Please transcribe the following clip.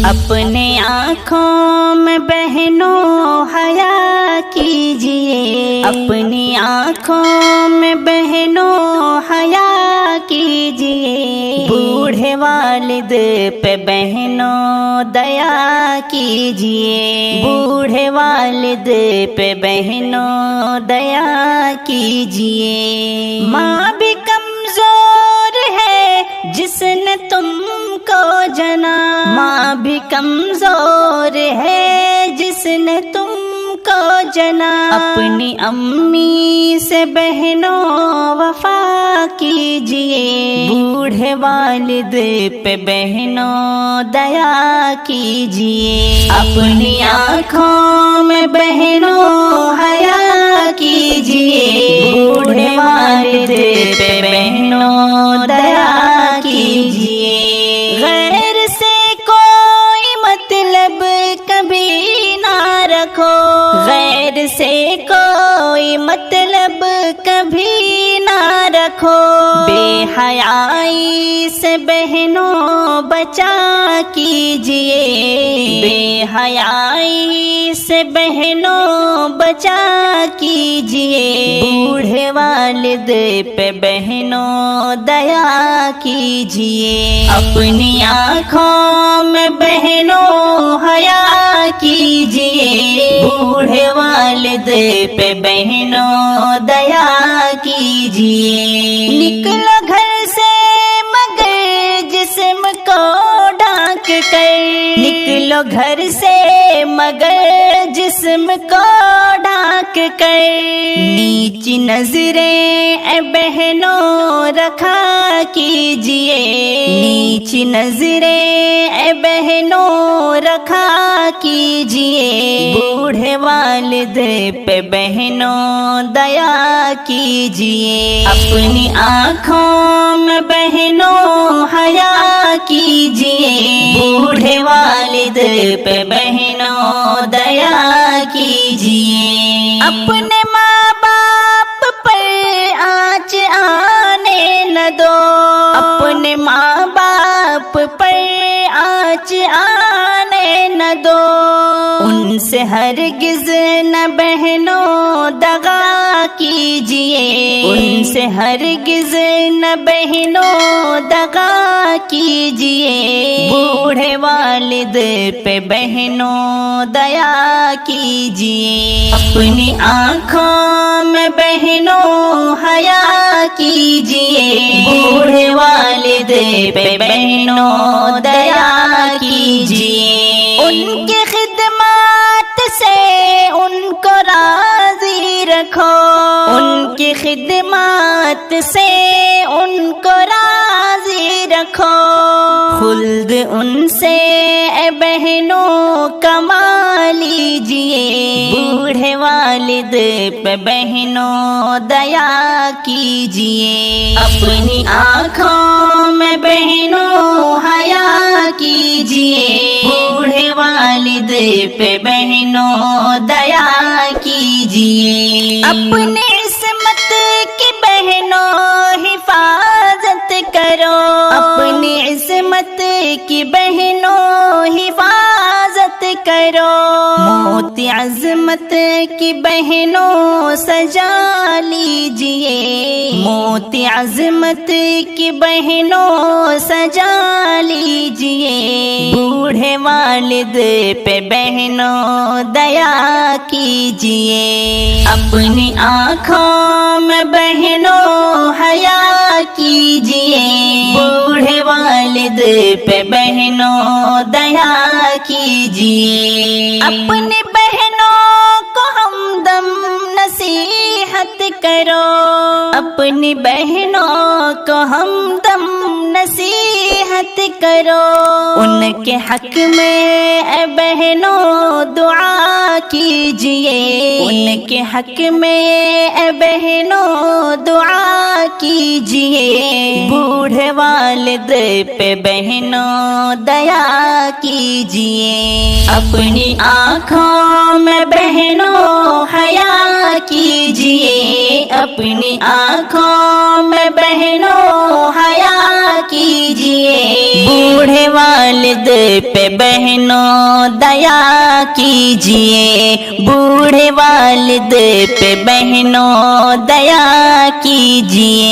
اپنے آنکھوں میں بہنوں حیا کیجئے، اپنی آنکھوں میں بہنوں حیا کیجئے، بوڑھے والد پہ بہنوں دیا کیجئے، بوڑھے والد پہ بہنوں دیا کیجئے۔ ماں بھی کمزور ہے جس نے تم کو جنا، ماں بھی کمزور ہے جس نے تم کو جنا، اپنی امی سے بہنوں وفا کیجئے، بوڑھے والد پہ بہنوں دیا کیجئے، اپنی آنکھوں میں بہنوں حیا کیجئے، بوڑھے والد پہ بہنوں دیا کیجئے۔ غیر سے کوئی مطلب کبھی نہ رکھو، غیر سے کوئی مطلب کبھی نہ رکھو، بے حیائی سے بہنوں بچا کیجئے، بے حیائی سے بہنوں بچا کیجئے، بوڑھے والد پہ بہنوں دیا کیجئے، اپنی آنکھوں میں بہنوں حیا کیجئے، بوڑھے والد پہ بہنوں دیا کیجئے۔ نکلو گھر سے مگر جسم کو ڈھانک کر، نکلو گھر سے مگر جسم کو ڈھانک کر، نیچ نظریں اے بہنوں رکھا کیجئے، نیچ نظریں اے بہنوں رکھا کیجئے، بوڑھے والد پہ بہنوں دیا کیجئے، اپنی آنکھوں میں بہنوں حیا کیجئے، بوڑھے والد پہ بہنوں دیا کیجئے، اپنے ماں باپ پر آنچ آنے نہ دو، اپنے ماں باپ پر آنچ آنے نہ دو، ان سے ہرگز نہ بہنوں دغا کیجئے، ان سے ہرگز نہ بہنوں دغا کیجئے، بوڑھے والد پہ بہنوں دیا کیجئے، اپنی آنکھوں میں بہنوں حیا کیجئے، بوڑھے والد پہ بہنوں دیا کیجئے، ان کی خدمات سے ان کو راضی رکھو، ان کی خدمات سے ان کو راضی رکھو، خلد ان سے اے بہنوں کما لیجئے، بوڑھے والد پہ بہنوں دیا کیجئے، اپنی آنکھوں میں بہنوں حیا کیجئے، بوڑھے والد پہ بہنوں دیا کیجئے، اپنے عصمت کی بہنوں حفاظت کرو، اپنی عصمت کی بہنوں حفاظت کرو، موتی عظمت کی بہنوں سجا لیجئے، موتی عظمت کی بہنوں سجا لیجئے، بوڑھے والد پہ بہنوں دیا کیجئے، اپنی آنکھوں میں بہنوں حیا کیجئے، بوڑھے والد پہ بہنوں دیا کیجئے، اپنی بہنوں کو ہمدم نصیحت کرو، اپنی بہنوں کو ہمدم نصیحت کرو، ان کے حق میں اے بہنوں دعا کیجئے، ان کے حق میں اے بہنوں دعا کیجئے، بوڑھے والد پہ بہنوں دیا کیجئے، اپنی آنکھوں میں بہنوں حیا کیجئے، اپنی آنکھوں میں بہنوں حیا کیجئے، بوڑھے پہ بہنوں دیا کیجئے، بوڑھے والد پہ بہنوں دیا کیجئے۔